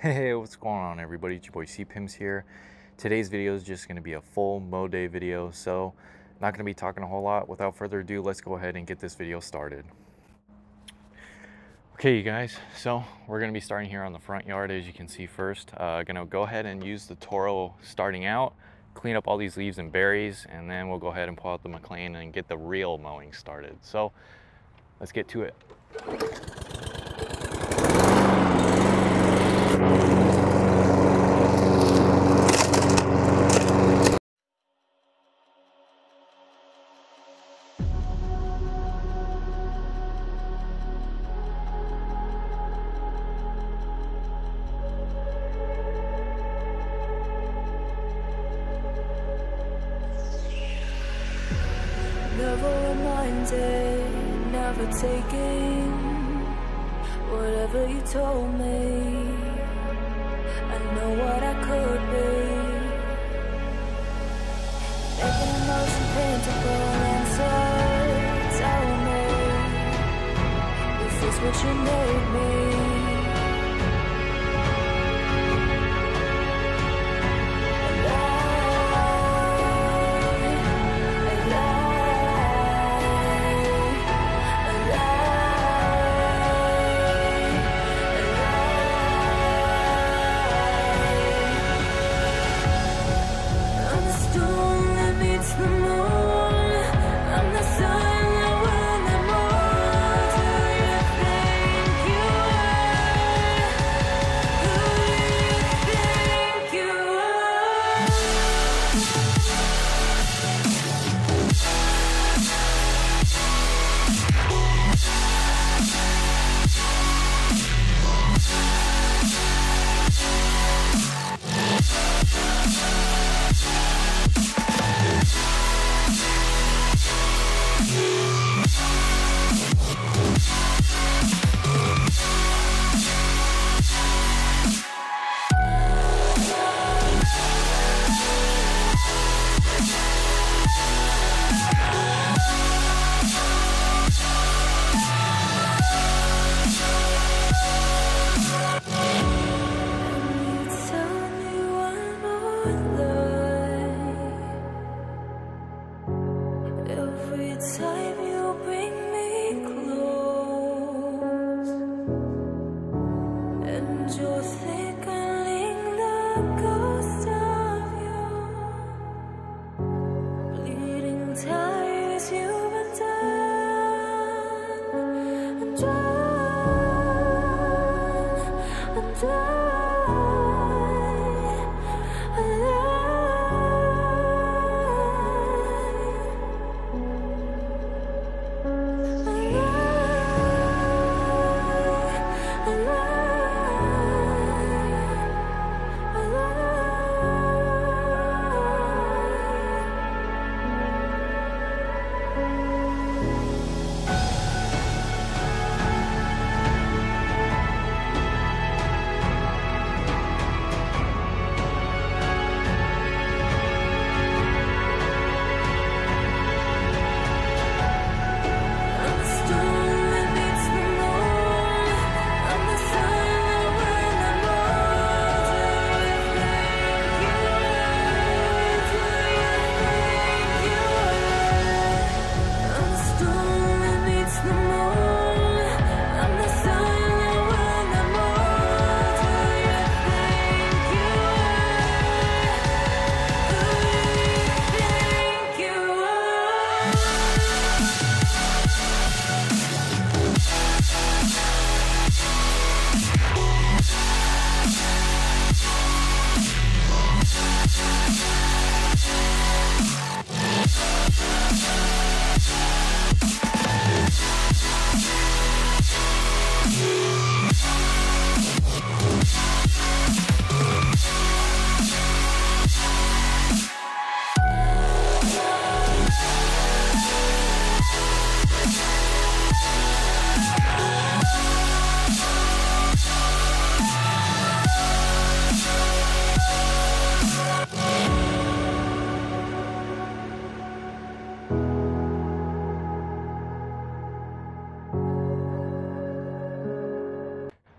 Hey, what's going on everybody? It's your boy C-Pims here. Today's video is just going to be a full mow day video, so not going to be talking a whole lot. Without further ado, let's go ahead and get this video started. Okay, you guys, so we're going to be starting here on the front yard. As you can see first, going to go ahead and use the Toro starting out, clean up all these leaves and berries, and then we'll go ahead and pull out the McLean and get the real mowing started. So let's get to it. Never reminded, never taking whatever you told me. I know what I could be, making emotion paintable and so tell me, is this what you made me?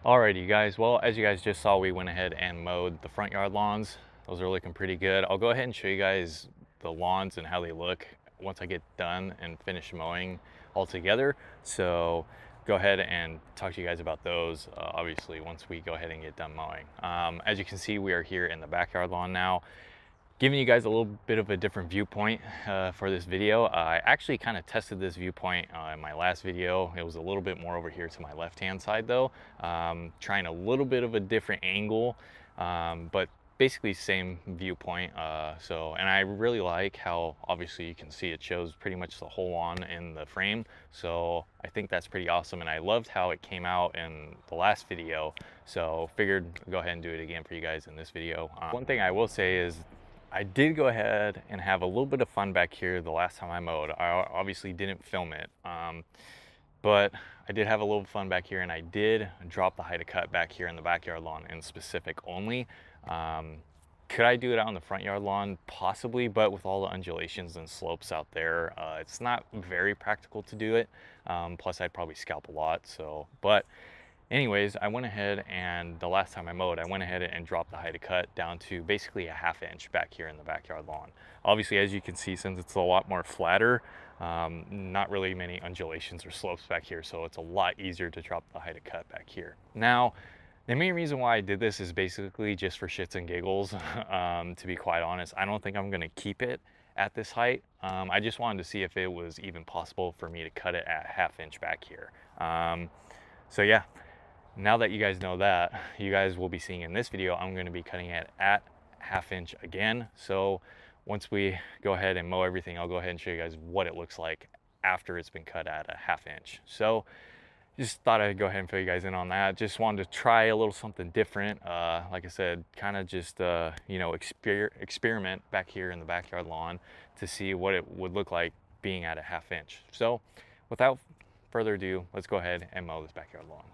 Alrighty, you guys. Well, as you guys just saw, we went ahead and mowed the front yard lawns. Those are looking pretty good. I'll go ahead and show you guys the lawns and how they look once I get done and finish mowing all together. So go ahead and talk to you guys about those, obviously, once we go ahead and get done mowing. As you can see, we are here in the backyard lawn now, giving you guys a little bit of a different viewpoint for this video. I actually kind of tested this viewpoint in my last video. It was a little bit more over here to my left-hand side though, trying a little bit of a different angle, but basically same viewpoint. And I really like how obviously you can see it shows pretty much the whole lawn in the frame. So I think that's pretty awesome, and I loved how it came out in the last video. So figured I'd go ahead and do it again for you guys in this video. One thing I will say is I did go ahead and have a little bit of fun back here the last time I mowed. I obviously didn't film it, but I did have a little fun back here, and I did drop the height of cut back here in the backyard lawn in specific only. Could I do it out on the front yard lawn? Possibly, but with all the undulations and slopes out there, it's not very practical to do it. Plus I'd probably scalp a lot, but anyways, I went ahead and the last time I mowed, I went ahead and dropped the height of cut down to basically a ½ inch back here in the backyard lawn. Obviously, as you can see, since it's a lot more flatter, not really many undulations or slopes back here, so it's a lot easier to drop the height of cut back here. Now, the main reason why I did this is basically just for shits and giggles. To be quite honest, I don't think I'm gonna keep it at this height. I just wanted to see if it was even possible for me to cut it at ½ inch back here. So yeah. Now that you guys know that, you guys will be seeing in this video, I'm going to be cutting it at ½ inch again. So once we go ahead and mow everything, I'll go ahead and show you guys what it looks like after it's been cut at a ½ inch. So just thought I'd go ahead and fill you guys in on that. Just wanted to try a little something different. Like I said, kind of just, you know, experiment back here in the backyard lawn to see what it would look like being at a ½ inch. So without further ado, let's go ahead and mow this backyard lawn.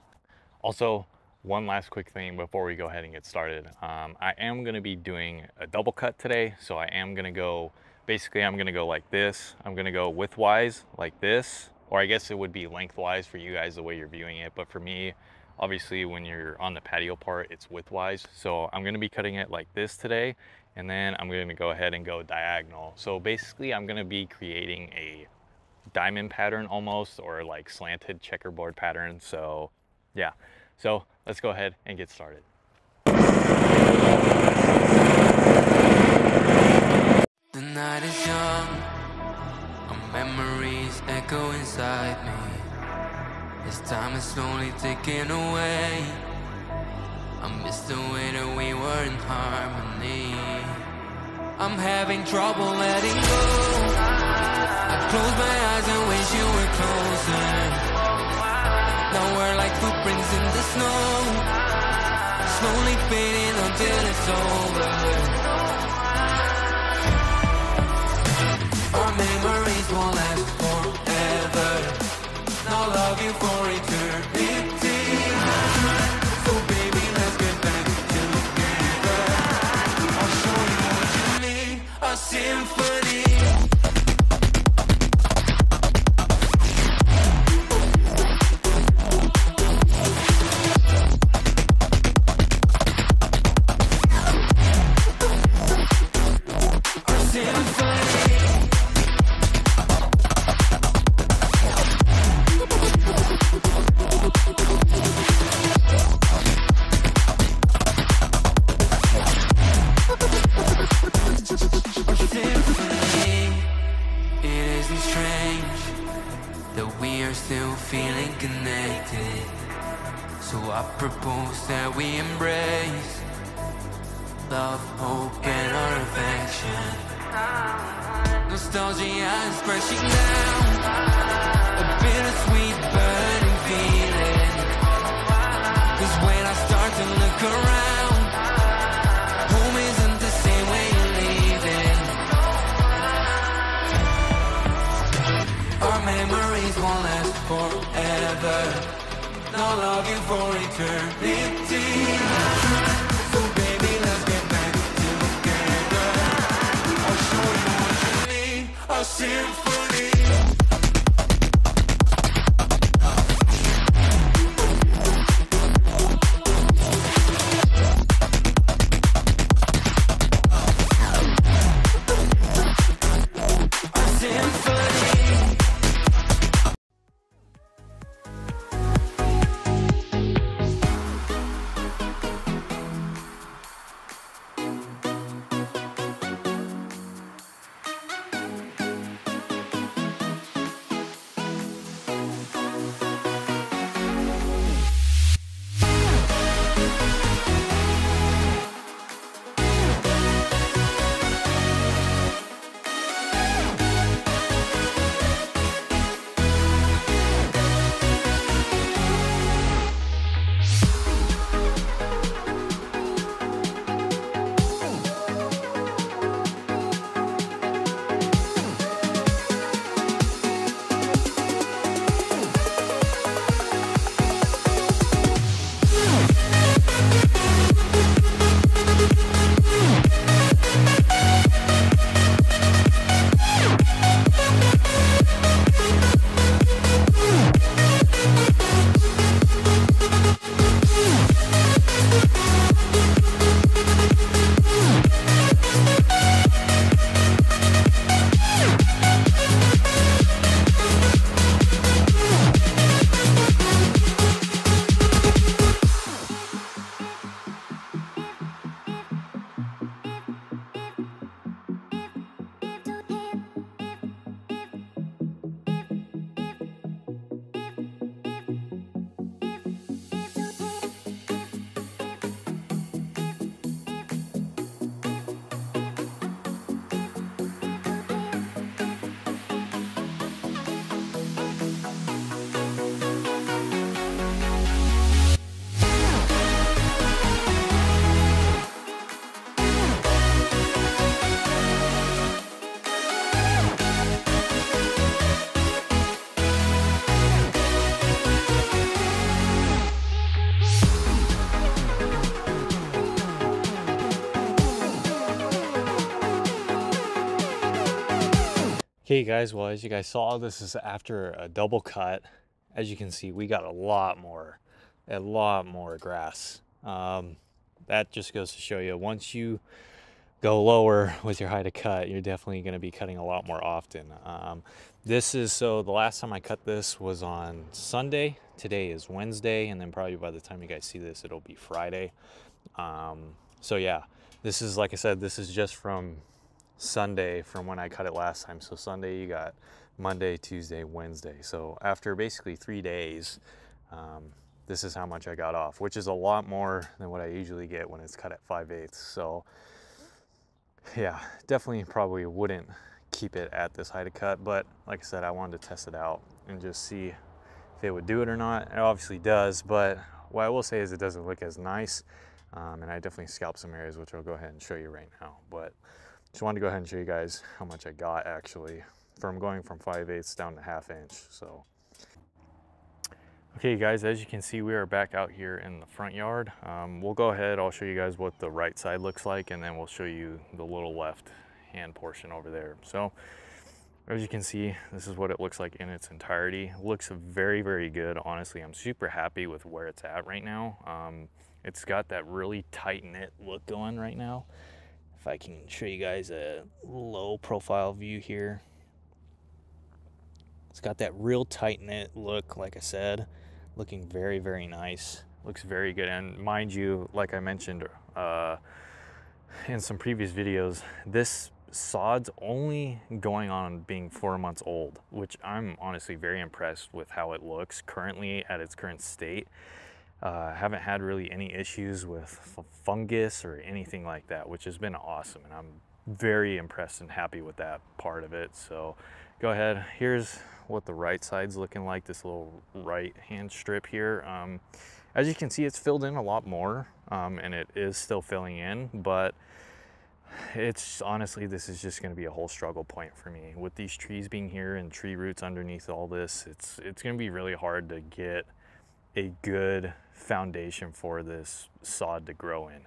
Also, one last quick thing before we go ahead and get started. I am going to be doing a double cut today, so I am going to go, basically I'm going to go like this. I'm going to go widthwise like this, or I guess it would be lengthwise for you guys the way you're viewing it, but for me, obviously when you're on the patio part, it's widthwise. So I'm going to be cutting it like this today, and then I'm going to go ahead and go diagonal. So basically I'm going to be creating a diamond pattern almost, or like slanted checkerboard pattern. So yeah, so let's go ahead and get started. The night is young, our memories echo inside me. As time is slowly ticking away, I miss the way that we were in harmony. I'm having trouble letting go. I close my eyes and wish you were closer. Now we're like footprints in the snow, slowly fading until it's over. Our memories won't last forever, and I'll love you for eternity. So baby, let's get back together. I'll show you what you need, a symphony. Propose that we embrace love, hope, and our affection. Nostalgia is crashing down, a bittersweet burning feeling. 'Cause when I start to look around, home isn't the same way you leave it. Our memories won't last forever, I'll love you for eternity. So baby, let's get back together. I'll show you what you need, a symphony. Okay guys, well as you guys saw, this is after a double cut. As you can see, we got a lot more grass. That just goes to show you, once you go lower with your height of cut, you're definitely going to be cutting a lot more often. So the last time I cut this was on Sunday. Today is Wednesday, and then probably by the time you guys see this, it'll be Friday. So yeah, this is, like I said, this is just from Sunday from when I cut it last time. So Sunday you got Monday, Tuesday, Wednesday. So after basically 3 days, this is how much I got off, which is a lot more than what I usually get when it's cut at 5/8. So yeah, definitely probably wouldn't keep it at this height of cut, but like I said, I wanted to test it out and just see if it would do it or not. It obviously does, but what I will say is it doesn't look as nice. And I definitely scalped some areas, which I'll go ahead and show you right now. But just wanted to go ahead and show you guys how much I got actually from going from 5/8 down to 1/2 inch. So okay guys, as you can see, we are back out here in the front yard. We'll go ahead, I'll show you guys what the right side looks like, and then we'll show you the little left hand portion over there. So as you can see, this is what it looks like in its entirety. It looks very, very good. Honestly, I'm super happy with where it's at right now. It's got that really tight knit look going right now. If I can show you guys a low profile view here. It's got that real tight knit look, like I said, looking very, very nice. Looks very good. And mind you, like I mentioned in some previous videos, this sod's only going on being 4 months old, which I'm honestly very impressed with how it looks currently at its current state. Haven't had really any issues with fungus or anything like that, which has been awesome, and I'm very impressed and happy with that part of it. So go ahead, here's what the right side's looking like, this little right hand strip here. As you can see, it's filled in a lot more, and it is still filling in, but it's honestly, this is just going to be a whole struggle point for me with these trees being here and tree roots underneath all this. It's going to be really hard to get a good foundation for this sod to grow in.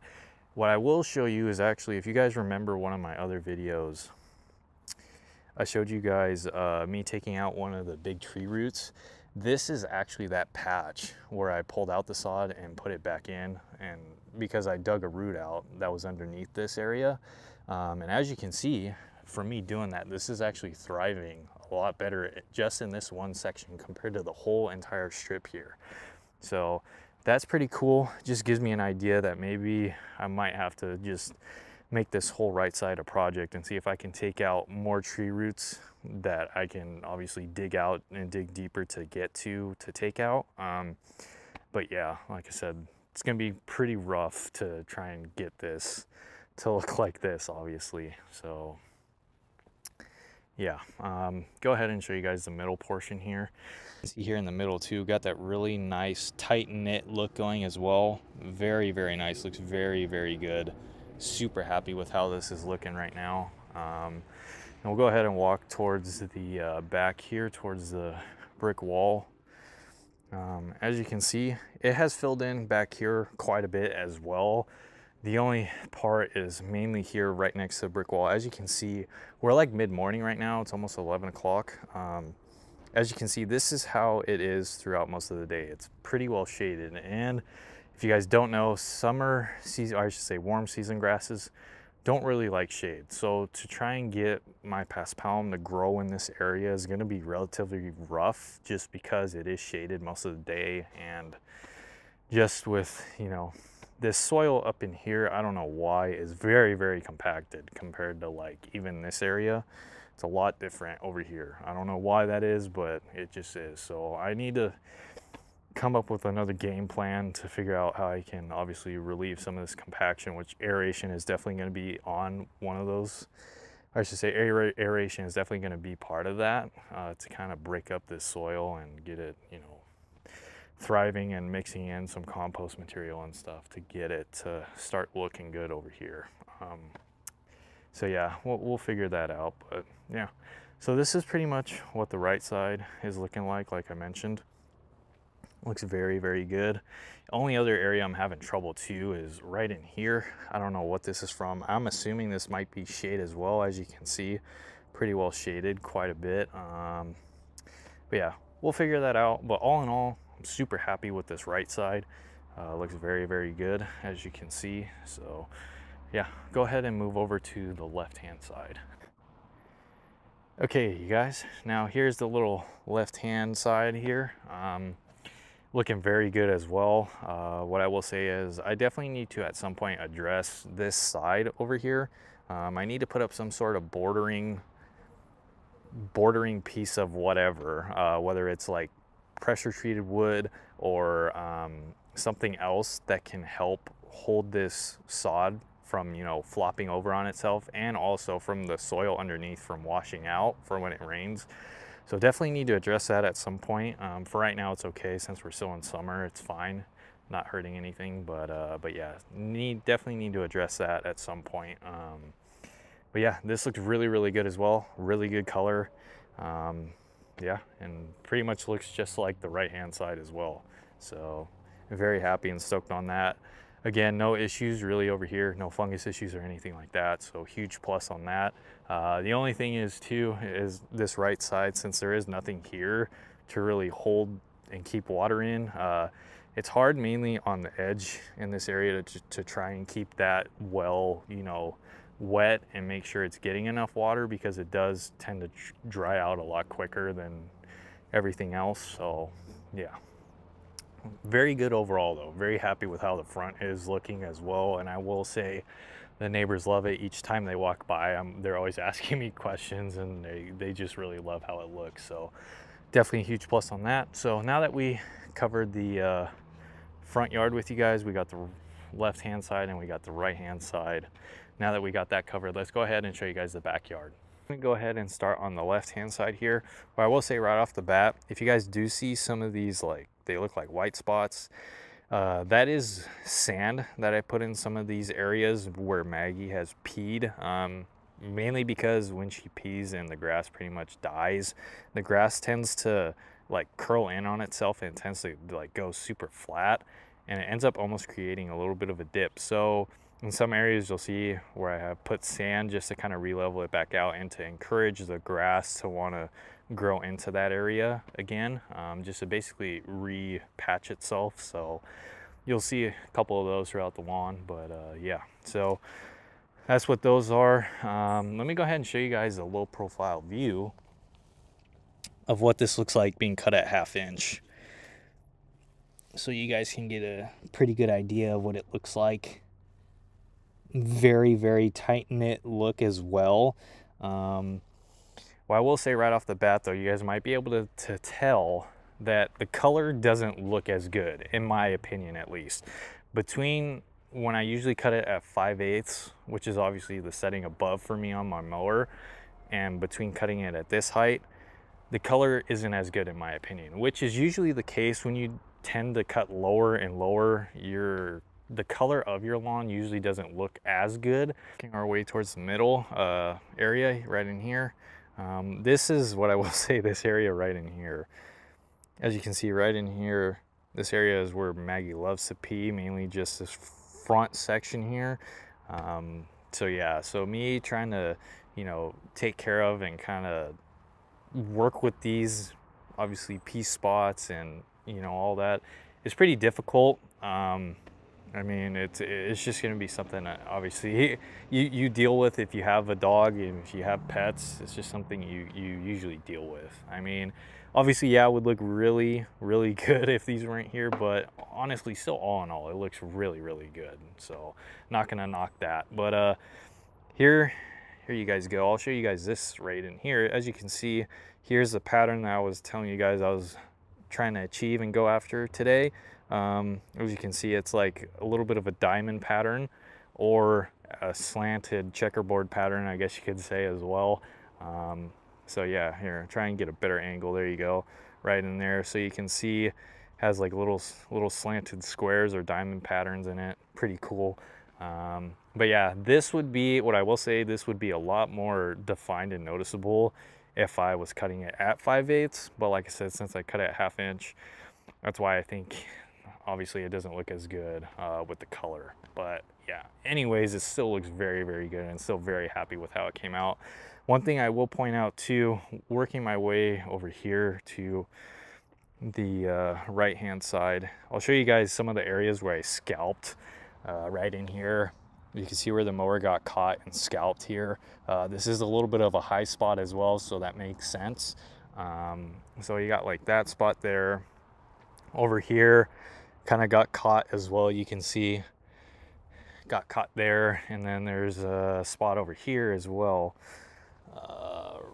What I will show you is actually, if you guys remember one of my other videos, I showed you guys me taking out one of the big tree roots. This is actually that patch where I pulled out the sod and put it back in, and because I dug a root out that was underneath this area. And as you can see, for me doing that, this is actually thriving a lot better just in this one section compared to the whole entire strip here. So that's pretty cool. Just gives me an idea that maybe I might have to just make this whole right side a project and see if I can take out more tree roots that I can obviously dig out and dig deeper to get to take out. But yeah, like I said, it's gonna be pretty rough to try and get this to look like this, obviously. So yeah, go ahead and show you guys the middle portion here. See here in the middle too, got that really nice tight knit look going as well. Very, very nice, looks very, very good. Super happy with how this is looking right now. And we'll go ahead and walk towards the back here, towards the brick wall. As you can see, it has filled in back here quite a bit as well. The only part is mainly here right next to the brick wall. As you can see, we're like mid-morning right now. It's almost 11 o'clock. As you can see, this is how it is throughout most of the day. It's pretty well shaded. And if you guys don't know, summer season, or I should say warm season grasses don't really like shade. So to try and get my paspalum to grow in this area is gonna be relatively rough just because it is shaded most of the day. And just with, you know, this soil up in here, I don't know why, is very, very compacted compared to like even this area. It's a lot different over here. I don't know why that is, but it just is. So I need to come up with another game plan to figure out how I can obviously relieve some of this compaction, which aeration is definitely going to be on one of those. I should say aeration is definitely going to be part of that, to kind of break up this soil and get it, you know, thriving, and mixing in some compost material and stuff to get it to start looking good over here. So yeah, we'll figure that out. But yeah, so this is pretty much what the right side is looking like I mentioned. Looks very, very good. Only other area I'm having trouble too is right in here. I don't know what this is from. I'm assuming this might be shade as well. As you can see, pretty well shaded quite a bit. But yeah, we'll figure that out. But all in all, I'm super happy with this right side. Looks very, very good, as you can see. So yeah, go ahead and move over to the left-hand side. Okay, you guys, now here's the little left-hand side here. Looking very good as well. What I will say is I definitely need to at some point address this side over here. I need to put up some sort of bordering piece of whatever, whether it's like pressure treated wood or something else that can help hold this sod from, you know, flopping over on itself, and also from the soil underneath from washing out for when it rains. So definitely need to address that at some point. For right now, it's okay since we're still in summer. It's fine, not hurting anything. But yeah, definitely need to address that at some point. But yeah, this looks really, really good as well. Really good color. Yeah, and pretty much looks just like the right-hand side as well. So I'm very happy and stoked on that. Again, no issues really over here, no fungus issues or anything like that. So huge plus on that. The only thing is too, is this right side, since there is nothing here to really hold and keep water in, it's hard mainly on the edge in this area to try and keep that well, you know, wet and make sure it's getting enough water, because it does tend to dry out a lot quicker than everything else. So yeah, very good overall though. Very happy with how the front is looking as well. And I will say the neighbors love it. Each time they walk by, they're always asking me questions, and they just really love how it looks. So definitely a huge plus on that. So now that we covered the front yard with you guys, we got the left hand side and we got the right hand side. Now that we got that covered, let's go ahead and show you guys the backyard. I'm gonna go ahead and start on the left hand side here. But I will say right off the bat, if you guys do see some of these, like they look like white spots, that is sand that I put in some of these areas where Maggie has peed. Mainly because when she pees and the grass pretty much dies, the grass tends to like curl in on itself and tends to like go super flat, and it ends up almost creating a little bit of a dip. So in some areas you'll see where I have put sand just to kind of re-level it back out and to encourage the grass to want to grow into that area again, just to basically re-patch itself. So you'll see a couple of those throughout the lawn. But yeah, so that's what those are. Let me go ahead and show you guys a low profile view of what this looks like being cut at 1/2 inch, so you guys can get a pretty good idea of what it looks like. Very, very tight knit look as well. Well, I will say right off the bat though, you guys might be able to tell that the color doesn't look as good, in my opinion at least. Between when I usually cut it at 5/8, which is obviously the setting above for me on my mower, and between cutting it at this height, the color isn't as good in my opinion, which is usually the case when you tend to cut lower and lower. The color of your lawn usually doesn't look as good. Working our way towards the middle area right in here. This is what I will say, this area right in here. As you can see right in here, this area is where Maggie loves to pee, mainly just this front section here. So yeah, so me trying to, you know, take care of and kind of work with these obviously pee spots and, you know, all that is pretty difficult. I mean, it's just going to be something that obviously you deal with if you have a dog, and if you have pets. It's just something you usually deal with. I mean, obviously, yeah, it would look really, really good if these weren't here, but honestly, still all in all, it looks really, really good. So not going to knock that. But here you guys go. I'll show you guys this right in here. As you can see, here's the pattern that I was telling you guys I was trying to achieve and go after today. As you can see, it's like a little bit of a diamond pattern, or a slanted checkerboard pattern, I guess you could say as well. So yeah, here, try and get a better angle. There you go, right in there. So you can see has like little slanted squares or diamond patterns in it. Pretty cool. But yeah, this would be, what I will say, this would be a lot more defined and noticeable if I was cutting it at 5/8. But like I said, since I cut it at 1/2 inch, that's why I think obviously it doesn't look as good with the color. But yeah, anyways, it still looks very, very good, and still very happy with how it came out. One thing I will point out too, working my way over here to the right hand side, I'll show you guys some of the areas where I scalped. Right in here, you can see where the mower got caught and scalped here. This is a little bit of a high spot as well, so that makes sense. So you got like that spot there. Over here kind of got caught as well, you can see got caught there, and then there's a spot over here as well.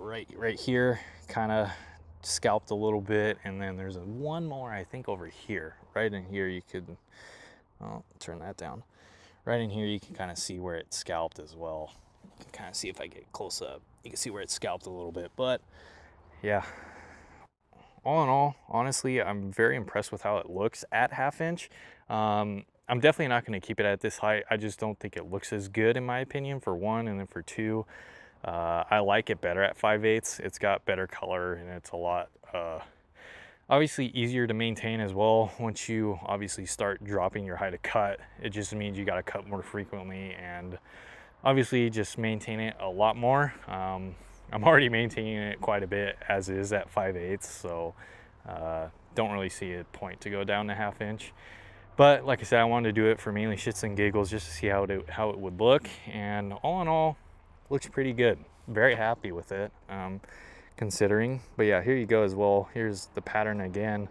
Right here kind of scalped a little bit, and then there's one more I think over here. Right in here you could, I'll turn that down. Right in here you can kind of see where it scalped as well. You can kind of see, if I get close up, you can see where it scalped a little bit. But yeah, all in all, honestly, I'm very impressed with how it looks at 1/2 inch. I'm definitely not going to keep it at this height. I just don't think it looks as good, in my opinion, for one, and then for two, I like it better at 5/8. It's got better color, and it's a lot obviously easier to maintain as well. Once you obviously start dropping your height of cut, it just means you got to cut more frequently, and obviously just maintain it a lot more. I'm already maintaining it quite a bit as is at 5/8, so don't really see a point to go down to 1/2 inch. But like I said, I wanted to do it for mainly shits and giggles, just to see how it would look, and all in all, looks pretty good. Very happy with it, considering. But yeah, here you go as well. Here's the pattern again.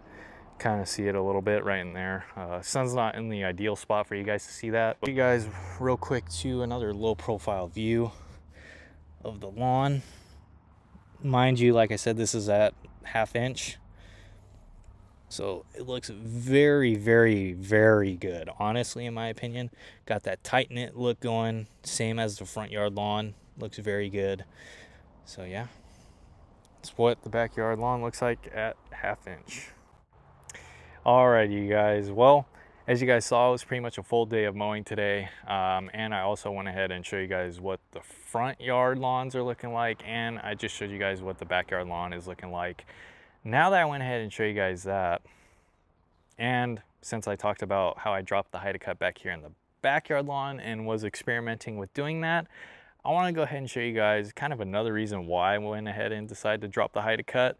Kind of see it a little bit right in there. Sun's not in the ideal spot for you guys to see that. But you guys, real quick, to another low profile view of the lawn. Mind you, like I said, this is at 1/2 inch. So it looks very, very, very good, honestly, in my opinion. Got that tight knit look going, same as the front yard lawn. Looks very good. So yeah, that's what the backyard lawn looks like at 1/2 inch. Alright, you guys, well, as you guys saw, it was pretty much a full day of mowing today, and I also went ahead and showed you guys what the front yard lawns are looking like, and I just showed you guys what the backyard lawn is looking like. Now that I went ahead and showed you guys that, and since I talked about how I dropped the height of cut back here in the backyard lawn and was experimenting with doing that, I want to go ahead and show you guys kind of another reason why I went ahead and decided to drop the height of cut.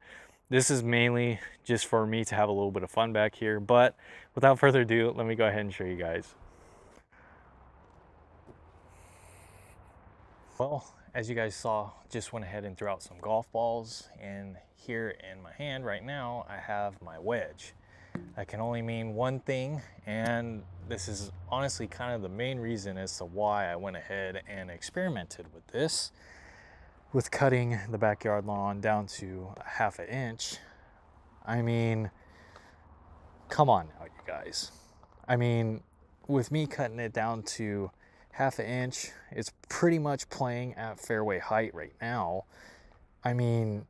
This is mainly just for me to have a little bit of fun back here, but without further ado, let me go ahead and show you guys. Well, as you guys saw, just went ahead and threw out some golf balls, and here in my hand right now, I have my wedge. That can only mean one thing, and this is honestly kind of the main reason as to why I went ahead and experimented with this, with cutting the backyard lawn down to 1/2 inch. I mean, come on now, you guys. I mean, with me cutting it down to 1/2 inch, it's pretty much playing at fairway height right now. I mean,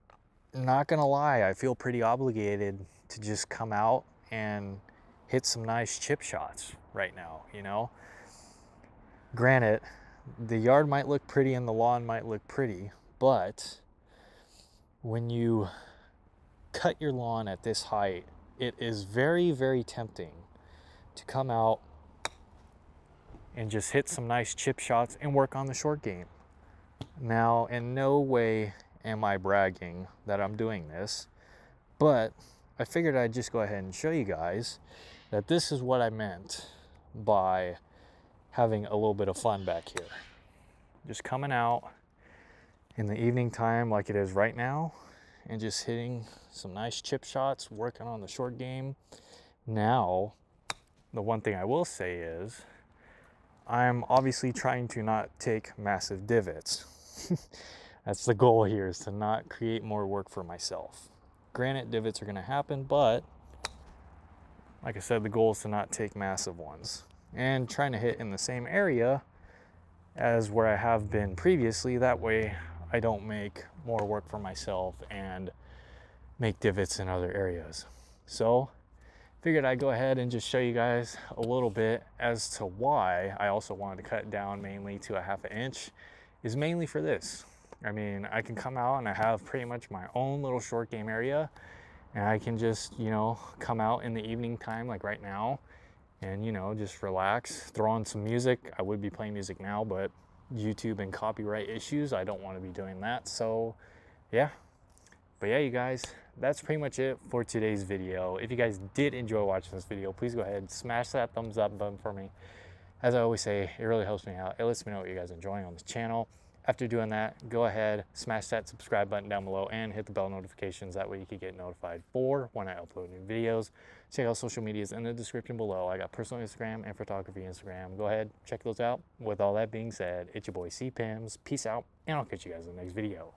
not gonna lie, I feel pretty obligated to just come out and hit some nice chip shots right now, you know? Granted, the yard might look pretty and the lawn might look pretty, but when you cut your lawn at this height, it is very, very tempting to come out and just hit some nice chip shots and work on the short game. Now, in no way am I bragging that I'm doing this, but I figured I'd just go ahead and show you guys that this is what I meant by having a little bit of fun back here. Just coming out in the evening time like it is right now and just hitting some nice chip shots, working on the short game. Now, the one thing I will say is I'm obviously trying to not take massive divots. That's the goal here, is to not create more work for myself. Granted, divots are going to happen, but like I said, the goal is to not take massive ones. And trying to hit in the same area as where I have been previously. That way I don't make more work for myself and make divots in other areas. So figured I'd go ahead and just show you guys a little bit as to why I also wanted to cut down mainly to 1/2 inch, is mainly for this. I mean, I can come out and I have pretty much my own little short game area, and I can just, you know, come out in the evening time like right now and, you know, just relax, throw on some music. I would be playing music now, but YouTube and copyright issues. I don't want to be doing that. So yeah. But yeah, you guys, that's pretty much it for today's video. If you guys did enjoy watching this video, please go ahead and smash that thumbs up button for me. As I always say, it really helps me out. It lets me know what you guys are enjoying on this channel. After doing that, go ahead, smash that subscribe button down below and hit the bell notifications. That way you can get notified for when I upload new videos. Check out social medias in the description below. I got personal Instagram and photography Instagram. Go ahead, check those out. With all that being said, it's your boy C-Pims. Peace out, and I'll catch you guys in the next video.